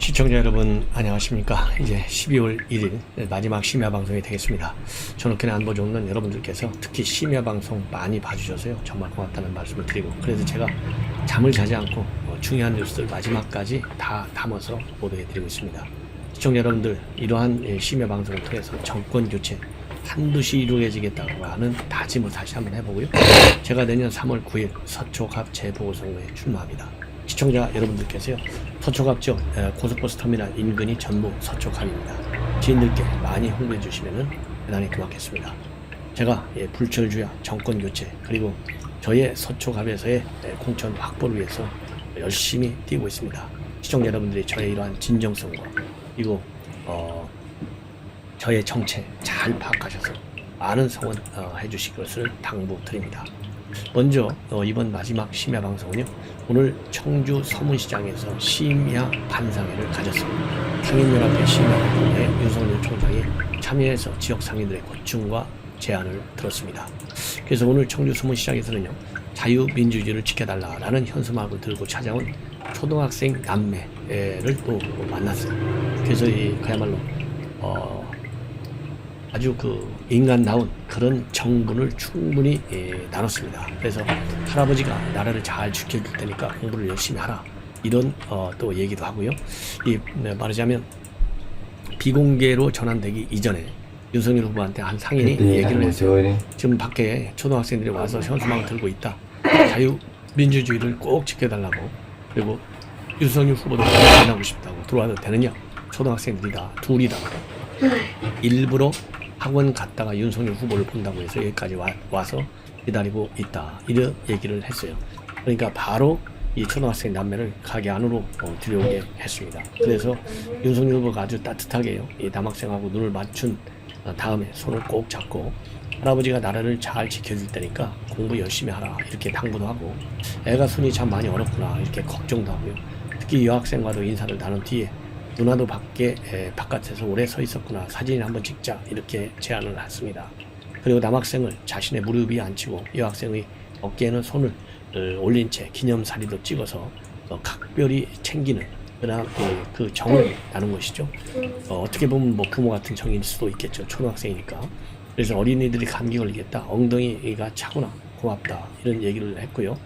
시청자 여러분 안녕하십니까. 이제 12월 1일 마지막 심야 방송이 되겠습니다. 저는 그냥 안보 좋는 여러분들께서 특히 심야 방송 많이 봐주셔서요 정말 고맙다는 말씀을 드리고, 그래서 제가 잠을 자지 않고 중요한 뉴스들 마지막까지 다 담아서 보도해 드리고 있습니다. 시청자 여러분들, 이러한 심야 방송을 통해서 정권 교체 반드시 이루어지겠다고 하는 다짐을 다시 한번 해보고요, 제가 내년 3월 9일 서초갑 재보궐선거에 출마합니다. 시청자 여러분들께서요, 서초갑죠, 고속버스 터미널 인근이 전부 서초갑입니다. 지인들께 많이 홍보해 주시면 대단히 고맙겠습니다. 제가 불철주야 정권교체 그리고 저의 서초갑에서의 공천 확보를 위해서 열심히 뛰고 있습니다. 시청자 여러분들이 저의 이러한 진정성과 그리고 저의 정체 잘 파악하셔서 많은 성원 해주실 것을 당부드립니다. 먼저 이번 마지막 심야 방송은요, 오늘 청주 서문시장에서 심야 반상회를 가졌습니다. 상인연합회 심야 방송에 윤석열 총장이 참여해서 지역 상인들의 고충과 제안을 들었습니다. 그래서 오늘 청주 서문시장에서는요, 자유민주주의를 지켜달라라는 현수막을 들고 찾아온 초등학생 남매를 또 만났어요. 그래서 그야말로 아주 인간다운 그런 정분을 충분히 나눴습니다. 그래서 할아버지가 나라를 잘 지켜줄 테니까 공부를 열심히 하라, 이런 또 얘기도 하고요. 말하자면 비공개로 전환되기 이전에 윤석열 후보한테 한 상인이 얘기를 했어요. 지금 밖에 초등학생들이 와서 현수막을 들고 있다, 자유민주주의를 꼭 지켜달라고, 그리고 윤석열 후보도 만나고 싶다고, 들어와도 되느냐, 초등학생들이다, 둘이다, 일부러 학원 갔다가 윤석열 후보를 본다고 해서 여기까지 와서 기다리고 있다, 이런 얘기를 했어요. 그러니까 바로 이 초등학생 남매를 가게 안으로 들여오게 했습니다. 그래서 윤석열 후보가 아주 따뜻하게요, 이 남학생하고 눈을 맞춘 다음에 손을 꼭 잡고, 할아버지가 나라를 잘 지켜줄 테니까 공부 열심히 하라, 이렇게 당부도 하고, 애가 손이 참 많이 어렵구나, 이렇게 걱정도 하고요. 특히 여학생과도 인사를 나눈 뒤에 누나도 바깥에서 오래 서 있었구나, 사진 한번 찍자, 이렇게 제안을 했습니다. 그리고 남학생을 자신의 무릎 위에 앉히고 여학생의 어깨에는 손을 올린 채 기념사진도 찍어서 각별히 챙기는 그 정을 나눈 것이죠. 어떻게 보면 부모 같은 정일 수도 있겠죠, 초등학생이니까. 그래서 어린이들이 감기 걸리겠다, 엉덩이가 차구나, 고맙다, 이런 얘기를 했고요.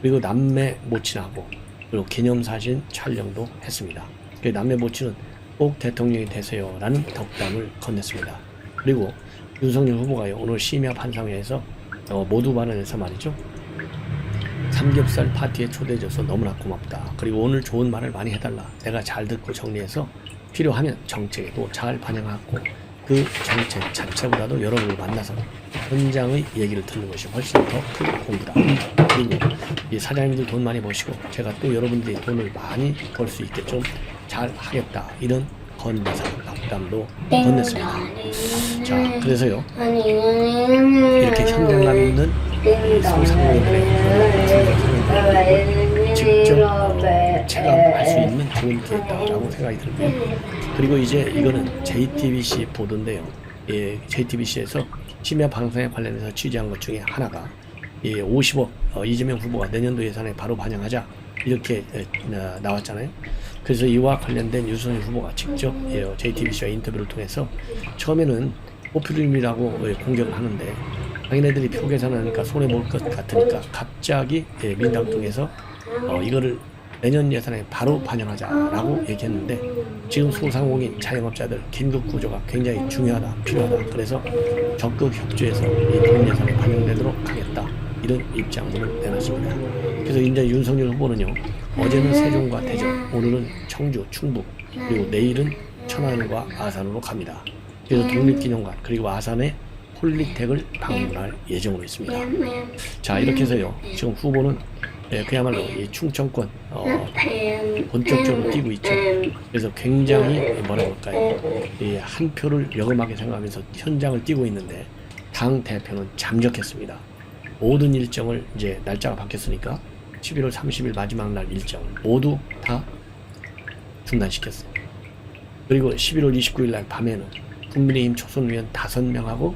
그리고 남매 모친하고 그리고 기념사진 촬영도 했습니다. 그 남매 모친은 꼭 대통령이 되세요 라는 덕담을 건넸습니다. 그리고 윤석열 후보가요, 오늘 심야 반상회에서 모두 발언에서 말이죠, 삼겹살 파티에 초대해줘서 너무나 고맙다, 그리고 오늘 좋은 말을 많이 해달라, 내가 잘 듣고 정리해서 필요하면 정책에도 잘 반영하고 그 정책 자체보다도 여러분을 만나서 현장의 얘기를 듣는 것이 훨씬 더 큰 공부다. 그리고 이 사장님들 돈 많이 버시고 제가 또 여러분들이 돈을 많이 벌 수 있게 좀 잘 하겠다, 이런 건배사 덕담도 건넸습니다. 자, 그래서요, 이렇게 현장감 있는 소상공인들의 직접 체감할 수 있는 좋은 기회다라고 생각이 들고요. 그리고 이제 이거는 JTBC 보도인데요, JTBC에서 심야 방송에 관련해서 취재한 것 중에 하나가 50억 이재명 후보가 내년도 예산에 바로 반영하자, 이렇게 나왔잖아요. 그래서 이와 관련된 윤석열 후보가 직접 JTBC와 인터뷰를 통해서 처음에는 포퓰리즘이라고 공격을 하는데, 자기네들이 표 계산하니까 손해볼 것 같으니까 갑자기 민당 통해서 이거를 내년 예산에 바로 반영하자라고 얘기했는데, 지금 소상공인 자영업자들 긴급 구조가 굉장히 중요하다, 필요하다, 그래서 적극 협조해서 이 본 예산에 반영되도록 하겠다, 이런 입장문을 내놨습니다. 그래서 이제 윤석열 후보는요, 어제는 세종과 대전, 오늘은 청주, 충북, 그리고 내일은 천안과 아산으로 갑니다. 그래서 독립기념관 그리고 아산의 폴리텍을 방문할 예정으로 있습니다. 자, 이렇게 해서요, 지금 후보는 그야말로 이 충청권 본격적으로 뛰고 있죠. 그래서 굉장히 뭐라고 할까요, 한 표를 여금하게 생각하면서 현장을 뛰고 있는데, 당 대표는 잠적했습니다. 모든 일정을 이제 날짜가 바뀌었으니까 11월 30일 마지막 날 일정을 모두 다 중단시켰어요. 그리고 11월 29일 날 밤에는 국민의힘 초선의원 5명하고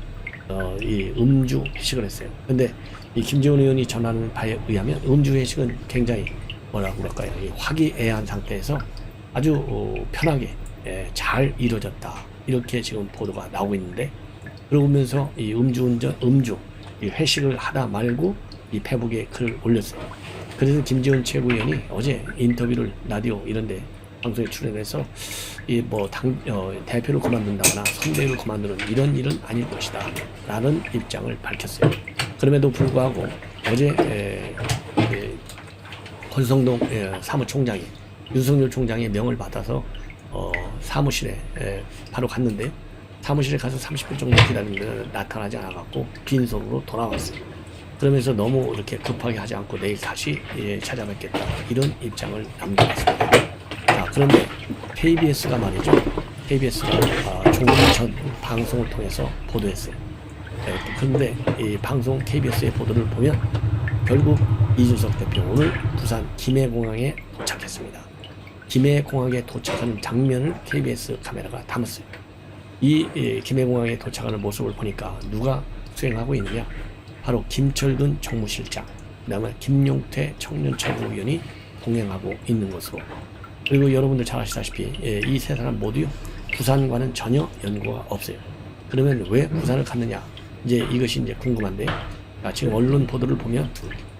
이 음주 회식을 했어요. 근데 이 김재원 의원이 전하는 바에 의하면 음주 회식은 굉장히 뭐라고 그럴까요, 이 화기애애한 상태에서 아주 편하게 잘 이루어졌다. 이렇게 지금 보도가 나오고 있는데, 그러면서 이 이 회식을 하다 말고 이 페북에 글을 올렸어요. 그래서 김재원 최고위원이 어제 인터뷰를 라디오 이런데 방송에 출연해서 대표를 그만둔다거나 선대위를 그만두는 이런 일은 아닐 것이다 라는 입장을 밝혔어요. 그럼에도 불구하고 어제 권성동 사무총장이 윤석열 총장의 명을 받아서 사무실에 바로 갔는데, 사무실에 가서 30분 정도 기다리는데 나타나지 않아갖고 빈손으로 돌아왔어요. 그러면서 너무 이렇게 급하게 하지 않고 내일 다시 찾아뵙겠다 이런 입장을 남겨놨습니다. 자, 그런데 KBS가 말이죠. KBS가 조금 전 방송을 통해서 보도했어요. 그런데 이 방송 KBS의 보도를 보면 결국 이준석 대표 오늘 부산 김해공항에 도착했습니다. 김해공항에 도착하는 장면을 KBS 카메라가 담았어요. 이 김해공항에 도착하는 모습을 보니까 누가 수행하고 있느냐? 바로 김철근 정무실장, 그 다음에 김용태 청년최고위원이 동행하고 있는 것으로. 그리고 여러분들 잘 아시다시피 이 세 사람 모두요 부산과는 전혀 연고가 없어요. 그러면 왜 부산을 갔느냐? 이제 이것이 이제 궁금한데요. 지금 언론 보도를 보면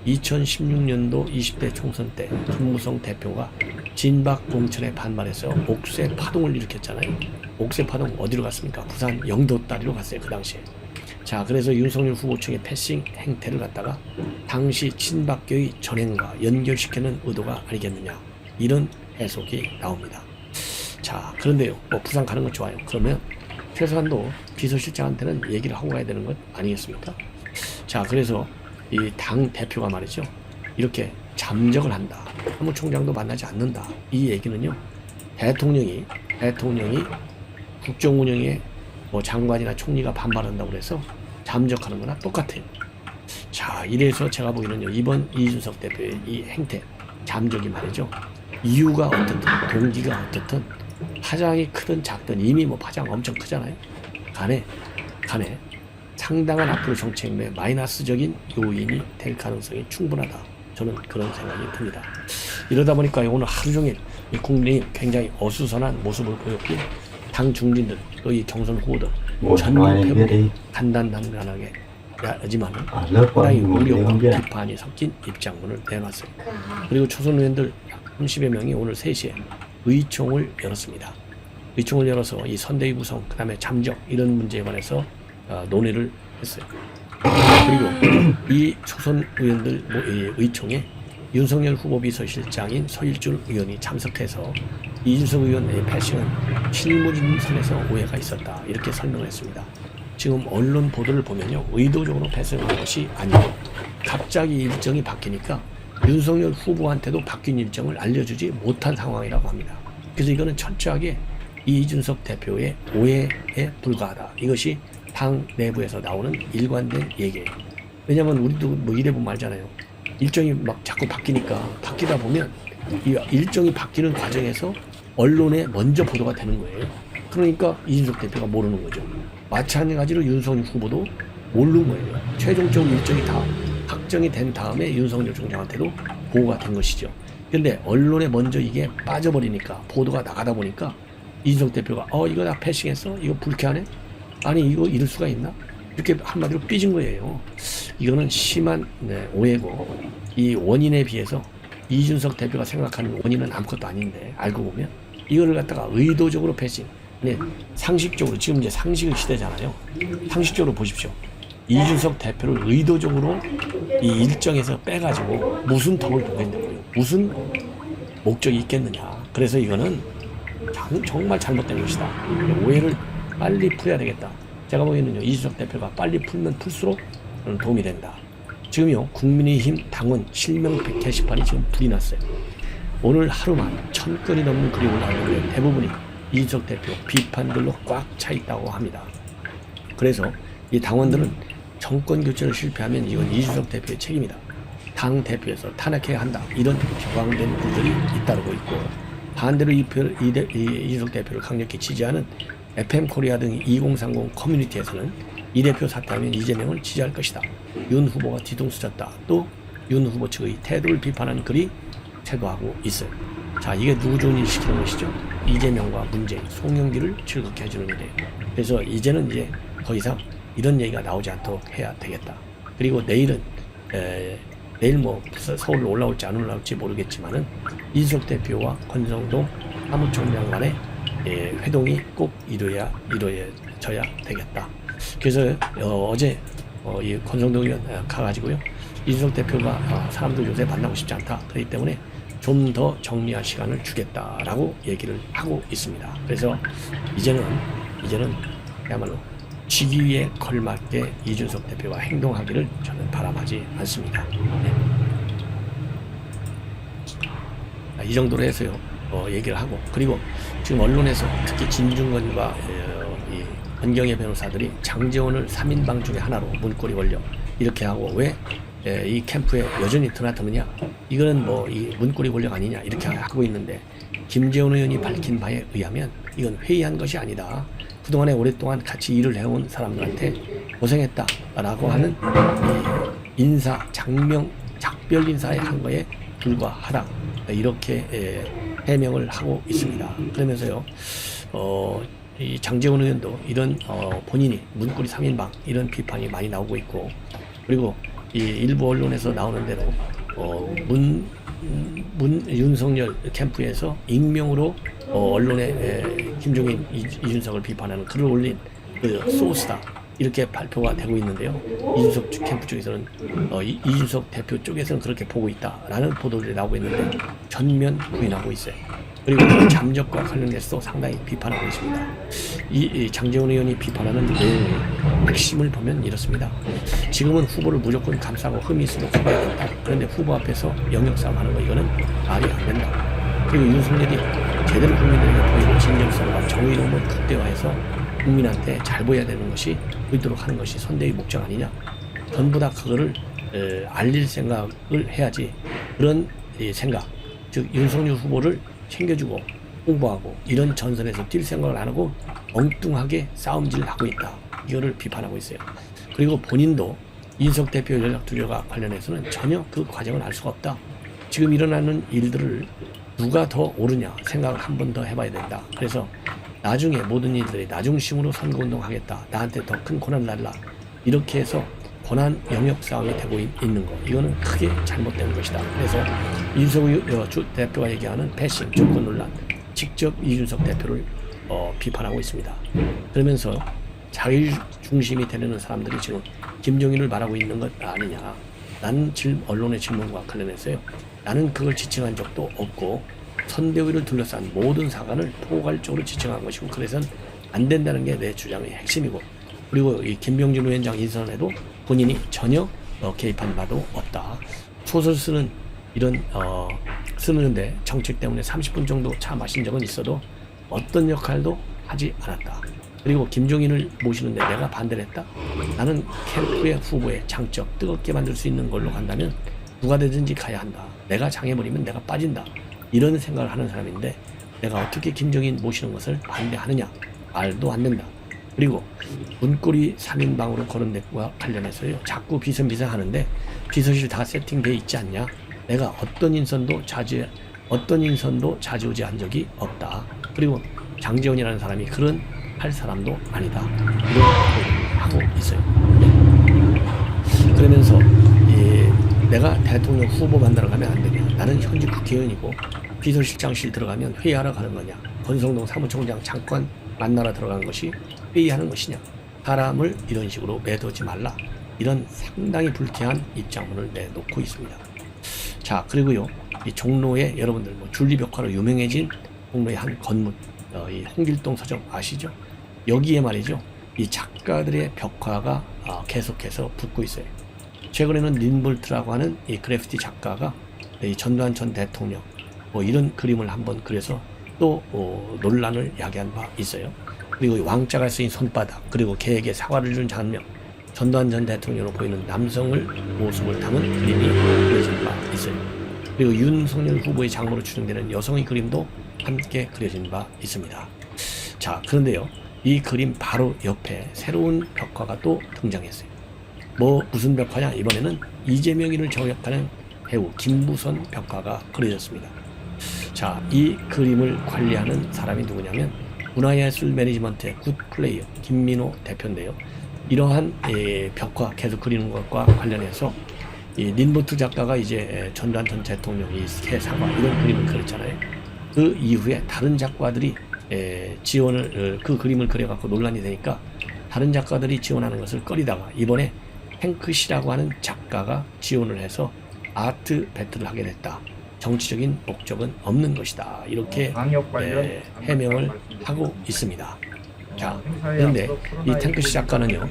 2016년도 20대 총선 때 김무성 대표가 진박 공천에 반발해서 옥새 파동을 일으켰잖아요. 옥새 파동 어디로 갔습니까? 부산 영도다리로 갔어요, 그 당시에. 자, 그래서 윤석열 후보 측의 패싱 행태를 갖다가 당시 친박계의 전행과 연결시키는 의도가 아니겠느냐, 이런 해석이 나옵니다. 자, 그런데요, 부산 가는 건 좋아요. 그러면 최소한도 비서실장한테는 얘기를 하고 가야 되는 것 아니겠습니까? 자, 그래서 이 당 대표가 말이죠, 이렇게 잠적을 한다, 사무총장도 만나지 않는다, 이 얘기는요, 대통령이 국정운영에 장관이나 총리가 반발한다고 그래서 잠적하는 거나 똑같아요. 자, 이래서 제가 보기에는요, 이번 이준석 대표의 이 행태, 잠적이 말이죠, 이유가 어떻든 동기가 어떻든 파장이 크든 작든, 이미 파장 엄청 크잖아요. 간에 상당한 앞으로 정치 행보에 마이너스적인 요인이 될 가능성이 충분하다. 저는 그런 생각이 듭니다. 이러다 보니까 오늘 하루 종일 이 국민이 굉장히 어수선한 모습을 보였고, 당 중진들 또 이 경선 후보들 전면 회복에 간단하게 하지만 상당히 우려와 비판이 섞인 입장문을 내놨어요. 그리고 초선 의원들 30여 명이 오늘 3시에 의총을 열었습니다. 의총을 열어서 이 선대위 구성, 그 다음에 잠적 이런 문제에 관해서 논의를 했어요. 그리고 이 초선 의원들 의총에 윤석열 후보 비서실장인 서일준 의원이 참석해서 이준석 의원의 패싱은 실무진선에서 오해가 있었다, 이렇게 설명을 했습니다. 지금 언론 보도를 보면요, 의도적으로 패싱한 것이 아니고 갑자기 일정이 바뀌니까 윤석열 후보한테도 바뀐 일정을 알려주지 못한 상황이라고 합니다. 그래서 이거는 철저하게 이준석 대표의 오해에 불과하다. 이것이 당 내부에서 나오는 일관된 얘기예요. 왜냐하면 우리도 이래 보면 알잖아요. 일정이 자꾸 바뀌다 보면 이 일정이 바뀌는 과정에서 언론에 먼저 보도가 되는 거예요. 그러니까 이준석 대표가 모르는 거죠. 마찬가지로 윤석열 후보도 모르는 거예요. 최종적으로 일정이 다 확정이 된 다음에 윤석열 총장한테도 보고가 된 것이죠. 그런데 언론에 먼저 이게 빠져버리니까, 보도가 나가다 보니까 이준석 대표가 이거 나 패싱했어? 이거 불쾌하네? 아니 이거 이럴 수가 있나? 이렇게 한마디로 삐진 거예요. 이거는 심한 오해고, 이 원인에 비해서 이준석 대표가 생각하는 원인은 아무것도 아닌데, 알고 보면 이거를 갖다가 의도적으로 패싱, 상식적으로, 지금 이제 상식의 시대잖아요. 상식적으로 보십시오. 이준석 대표를 의도적으로 이 일정에서 빼가지고 무슨 덕을 보겠냐고요. 무슨 목적이 있겠느냐. 그래서 이거는 정말 잘못된 것이다. 오해를 빨리 풀어야 되겠다. 제가 보기에는요, 이준석 대표가 빨리 풀면 풀수록 도움이 된다. 지금요, 국민의힘 당원 실명 게시판이 지금 불이 났어요. 오늘 하루만 1000건이 넘는 글이 올라왔는데 대부분이 이준석 대표 비판글로 꽉 차 있다고 합니다. 그래서 이 당원들은 정권 교체를 실패하면 이건 이준석 대표의 책임이다, 당 대표에서 탄핵해야 한다, 이런 격앙된 글들이 잇따르고 있고, 반대로 이준석 대표를 강력히 지지하는 FM코리아 등 2030 커뮤니티에서는 이 대표 사퇴하면 이재명을 지지할 것이다, 윤 후보가 뒤통수 쳤다, 또 윤 후보 측의 태도를 비판하는 글이 쇄도하고 있어요. 자, 이게 누구 좋은 일 시키는 것이죠? 이재명과 문재인, 송영길을 즐겁게 해주는 일이에요. 그래서 이제는 이제 더 이상 이런 얘기가 나오지 않도록 해야 되겠다. 그리고 내일은 내일 뭐 서울로 올라올지 안 올라올지 모르겠지만은 이준석 대표와 권성동 사무총장 간의 회동이 꼭 이루어져야 되겠다. 그래서 어제 이 권성동 의원 가가지고요, 이준석 대표가 사람들 요새 만나고 싶지 않다, 그렇기 때문에 좀 더 정리할 시간을 주겠다라고 얘기를 하고 있습니다. 그래서 이제는 그야말로 직위에 걸맞게 이준석 대표가 행동하기를 저는 바람하지 않습니다. 네. 이 정도로 해서요, 얘기를 하고, 그리고 지금 언론에서 특히 진중권과 이 권경의 변호사들이 장제원을 3인방 중에 하나로 문고리 걸려 이렇게 하고, 왜 이 캠프에 여전히 드나드느냐, 이거는 뭐 이 문고리 권력 아니냐 이렇게 하고 있는데, 김재원 의원이 밝힌 바에 의하면 이건 회의한 것이 아니다. 그동안에 오랫동안 같이 일을 해온 사람들한테 고생했다라고 하는 인사, 작별 인사에 한 거에 불과하다, 이렇게 해명을 하고 있습니다. 그러면서요, 이 장제원 의원도 이런 본인이 문고리 3인방 이런 비판이 많이 나오고 있고, 그리고 이 일부 언론에서 나오는 대로 윤석열 캠프에서 익명으로 언론에 김종인, 이준석을 비판하는 글을 올린 그 소스다, 이렇게 발표가 되고 있는데요. 이준석 캠프 쪽에서는 이준석 대표 쪽에서는 그렇게 보고 있다라는 보도들이 나오고 있는데 전면 부인하고 있어요. 그리고 잠적과 관련해서 상당히 비판하고 있습니다. 이 장제원 의원이 비판하는 내용의 핵심을 보면 이렇습니다. 지금은 후보를 무조건 감싸고 흠이 있으면 후보야 된다. 그런데 후보 앞에서 영역싸움 하는 거, 이거는 말이 안 된다. 그리고 윤석열이 제대로 국민들에게 보이고 진정성과 정의로움을 극대화해서 국민한테 잘 보여야 되는 것이, 보이도록 하는 것이 선대의 목적 아니냐. 전부 다 그거를 알릴 생각을 해야지, 그런 생각, 즉 윤석열 후보를 챙겨주고 홍보하고 이런 전선에서 뛸 생각을 안 하고 엉뚱하게 싸움질을 하고 있다, 이거를 비판하고 있어요. 그리고 본인도 이준석 대표 연락 두려와 관련해서는 전혀 그 과정을 알 수가 없다. 지금 일어나는 일들을 누가 더 옳으냐 생각을 한 번 더 해봐야 된다. 그래서 나중에 모든 일들이 나중심으로 선거운동 하겠다, 나한테 더 큰 고난 달라, 이렇게 해서 권한 영역 싸움이 되고 있는 거, 이거는 크게 잘못된 것이다. 그래서 이준석 대표가 얘기하는 패싱, 정권 논란, 직접 이준석 대표를 비판하고 있습니다. 그러면서 자기 중심이 되려는 사람들이 지금 김종인을 말하고 있는 것 아니냐. 나는 언론의 질문과 관련해서요, 나는 그걸 지칭한 적도 없고 선대위를 둘러싼 모든 사관을 포괄적으로 지칭한 것이고, 그래서는 안 된다는 게 내 주장의 핵심이고, 그리고 이 김병준 위원장 인선에도 본인이 전혀 개입한 바도 없다. 소설 쓰는 이런 쓰는데 정책 때문에 30분 정도 차 마신 적은 있어도 어떤 역할도 하지 않았다. 그리고 김종인을 모시는데 내가 반대를 했다. 나는 캠프의 후보의 장적 뜨겁게 만들 수 있는 걸로 간다면 누가 되든지 가야 한다. 내가 장해버리면 내가 빠진다. 이런 생각을 하는 사람인데 내가 어떻게 김종인 모시는 것을 반대하느냐. 말도 안 된다. 그리고 문고리 3인방으로 거론된 것과 관련해서요, 자꾸 비선비선 비서실 다 세팅돼 있지 않냐. 내가 어떤 인선도 자주우지한 적이 없다. 그리고 장제원이라는 사람이 그런 할 사람도 아니다. 이런 얘기를 하고 있어요. 그러면서 내가 대통령 후보 만나러 가면 안 되냐. 나는 현직 국회의원이고 비서실장실 들어가면 회의하러 가는 거냐. 권성동 사무총장 잠깐 만나러 들어간 것이 회의하는 것이냐. 사람을 이런 식으로 매도지 말라. 이런 상당히 불쾌한 입장문을 내놓고 있습니다. 자, 그리고요, 이 종로에 여러분들 줄리벽화로 유명해진 종로의 한 건물, 이 홍길동 서점 아시죠? 여기에 말이죠, 이 작가들의 벽화가 계속해서 붙고 있어요. 최근에는 린볼트라고 하는 이 그래피티 작가가 이 전두환 전 대통령 이런 그림을 한번 그려서 또 논란을 야기한 바 있어요. 그리고 왕자가 쓰인 손바닥, 그리고 개에게 사과를 준 장면, 전두환 전 대통령으로 보이는 남성을 모습을 담은 그림이 그려진 바 있어요. 그리고 윤석열 후보의 장모로 추정되는 여성의 그림도 함께 그려진 바 있습니다. 자, 그런데요, 이 그림 바로 옆에 새로운 벽화가 또 등장했어요. 무슨 벽화냐? 이번에는 이재명이를 저격하는 배우 김부선 벽화가 그려졌습니다. 자, 이 그림을 관리하는 사람이 누구냐면 문화예술 매니지먼트의 굿 플레이어 김민호 대표인데요. 이러한 벽화 계속 그리는 것과 관련해서 이 린부트 작가가 이제 전두환 전 대통령 이 새 사과 이런 그림을 그렸잖아요. 그 이후에 다른 작가들이 지원을 그 그림을 그려갖고 논란이 되니까 다른 작가들이 지원하는 것을 꺼리다가 이번에 행크시라고 하는 작가가 지원을 해서 아트 배틀을 하게 됐다. 정치적인 목적은 없는 것이다. 이렇게 해명을 하고 있습니다. 자, 그런데 이 탱크시 작가는요,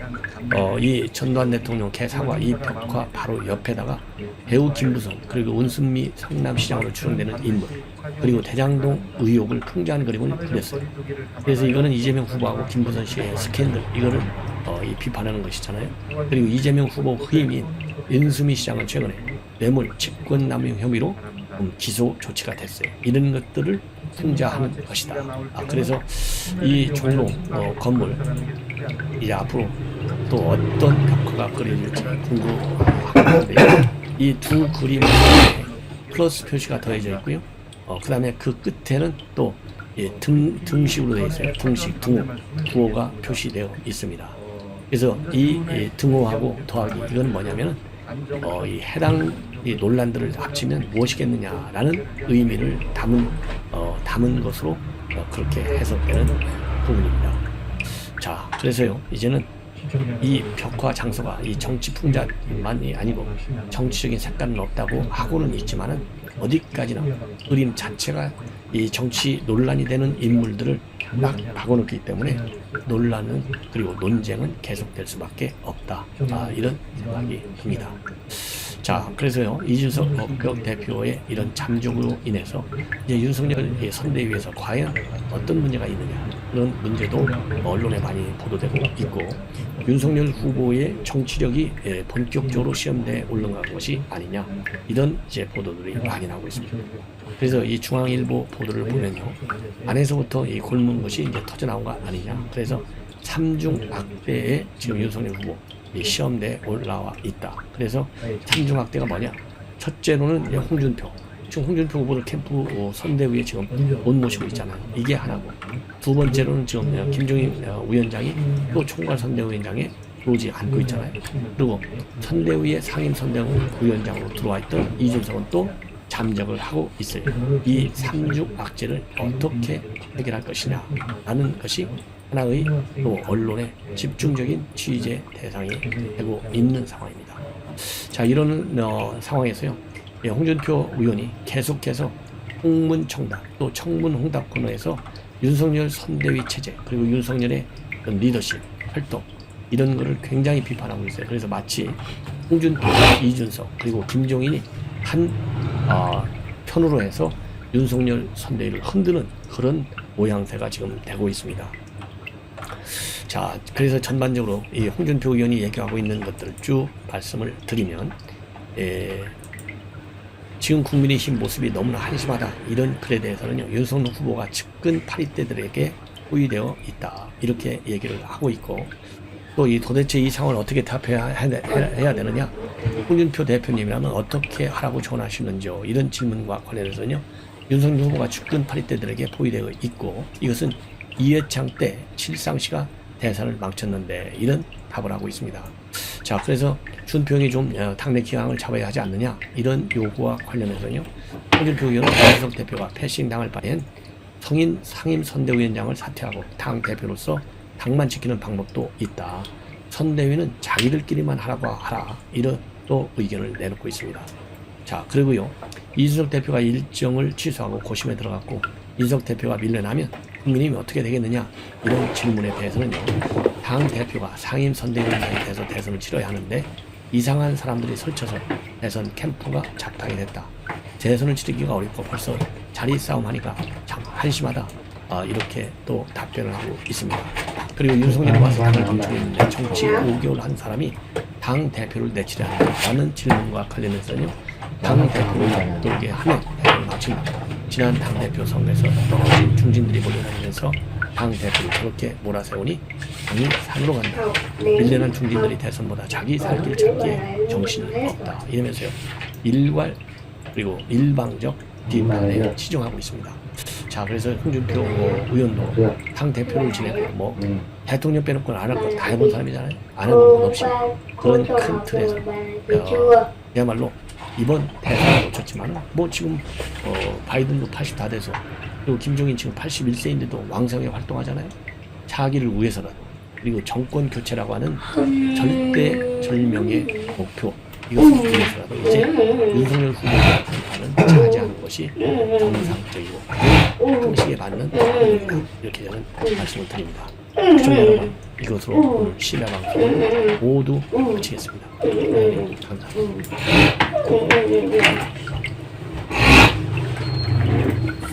이 전두환 대통령 개사과 이 벽화 바로 옆에다가 배우 김부선 그리고 온순미 성남시장으로 추정되는 인물 그리고 대장동 의혹을 풍자한 그림을 그렸어요. 그래서 이거는 이재명 후보하고 김부선 씨의 스캔들 이거를 이 비판하는 것이잖아요. 그리고 이재명 후보 후임인 윤수미 시장은 최근에 뇌물 직권남용 혐의로 기소 조치가 됐어요. 이런 것들을 풍자하는 것이다. 그래서 이 종로 건물 이제 앞으로 또 어떤 벽화가 그려질지 궁금한데요. 이 두 그림에 플러스 표시가 더해져 있고요. 그 다음에 그 끝에는 또 등식으로 되어 있어요. 등식, 등호가 표시되어 있습니다. 그래서 이 등호하고 더하기 이건 뭐냐면은 이 해당 이 논란들을 합치면 무엇이겠느냐라는 의미를 담은 것으로 그렇게 해석되는 부분입니다. 자, 그래서요 이제는 이 벽화 장소가 이 정치 풍자만이 아니고 정치적인 색깔은 없다고 하고는 있지만은 어디까지나 그림 자체가 이 정치 논란이 되는 인물들을 막 박아놓기 때문에 논란은 그리고 논쟁은 계속될 수밖에 없다. 이런 생각이 듭니다. 자, 그래서요 이준석 법격 대표의 이런 잠적으로 인해서 이제 윤석열 선대위에서 과연 어떤 문제가 있느냐 그런 문제도 언론에 많이 보도되고 있고 윤석열 후보의 정치력이 본격적으로 시험대에 올라간 것이 아니냐 이런 이제 보도들이 많이 나오고 있습니다. 그래서 이 중앙일보 보도를 보면요 안에서부터 이 곪은 것이 이제 터져 나온 거 아니냐. 그래서 삼중 악대에 지금 윤석열 후보 이 시험대에 올라와 있다. 그래서 삼중 악대가 뭐냐? 첫째로는 홍준표. 지금 홍준표 후보를 캠프 선대위에 지금 못 모시고 있잖아요. 이게 하나고. 두 번째로는 지금 김종인 위원장이 또 총괄 선대위원장에 들어오지 않고 있잖아요. 그리고 선대위의 상임 선대위원장으로 들어와 있던 이준석은 또 잠적을 하고 있어요. 이 삼중 악재를 어떻게 해결할 것이냐 라는 것이 하나의 또 언론의 집중적인 취재 대상이 되고 있는 상황입니다. 자, 이런 상황에서요 홍준표 의원이 계속해서 홍문청답 또 청문홍답 코너에서 윤석열 선대위 체제 그리고 윤석열의 리더십 활동 이런 거를 굉장히 비판하고 있어요. 그래서 마치 홍준표, 이준석 그리고 김종인이 한 편으로 해서 윤석열 선대위를 흔드는 그런 모양새가 지금 되고 있습니다. 자, 그래서 전반적으로 이 홍준표 의원이 얘기하고 있는 것들을 쭉 말씀을 드리면 지금 국민의힘 모습이 너무나 한심하다 이런 글에 대해서는요 윤석열 후보가 측근 파리떼들에게 호위되어 있다 이렇게 얘기를 하고 있고 또 도대체 이 상황을 어떻게 답해야 되느냐 홍준표 대표님이라면 어떻게 하라고 조언하시는지요 이런 질문과 관련해서는요 윤석열 후보가 측근 파리떼들에게 포위되어 있고 이것은 이해창 때 칠상시가 대선을 망쳤는데 이런 답을 하고 있습니다. 자, 그래서 준표형이 좀 당내 기강을 잡아야 하지 않느냐 이런 요구와 관련해서는요 홍준표 의원은 이준석 대표가 패싱 당할 바엔 성인 상임 선대위원장을 사퇴하고 당 대표로서 당만 지키는 방법도 있다. 선대위는 자기들끼리만 하라고 하라 이런 또 의견을 내놓고 있습니다. 자, 그리고요 이준석 대표가 일정을 취소하고 고심에 들어갔고 이준석 대표가 밀려나면 국민의힘이 어떻게 되겠느냐 이런 질문에 대해서는요 당 대표가 상임 선대위원장이 돼서 대선을 치러야 하는데 이상한 사람들이 설쳐서 대선 캠프가 잡히게 됐다. 대선을 치르기가 어렵고 벌써 자리 싸움 하니까 참 한심하다. 이렇게 또 답변을 하고 있습니다. 그리고 윤석열이 와서 당을 감추고 있는데 정치 5개월 한 사람이 당 대표를 내치려 한다는 질문과 관련해서는요 당 대표를 떨게 하면 대선을 마친다. 지난 당대표 선거에서 떨어진 중진들이 몰려다니면서 당대표를 저렇게 몰아세우니 당이 산으로 간다. 밀려난 중진들이 대선보다 자기 살 길 찾기에 정신이 없다. 이러면서요 일괄 그리고 일방적 뒷면에 치중하고 있습니다. 자, 그래서 홍준표 의원도 당 대표를 지내고 뭐 대통령 빼놓고는 안 할 거 다 해본 사람이잖아요. 안 해본 건 없이 그런 큰 틀에서 그야말로 이번 대선을 놓쳤지만 뭐 지금 바이든도 80 다 돼서 그리고 김종인 지금 81세인데도 왕성하게 활동하잖아요. 자기를 위해서라도 그리고 정권 교체라고 하는 절대 절명의 목표 이것을 위해서라도 이제 윤석열 후보의 평판은 차지하는 것이 정상적이고 상식에 맞는 일이다. 이렇게 저는 말씀을 드립니다. 시청자 여러분, 이것으로 오늘 심야 방송을 모두 마치겠습니다. 감사합니다.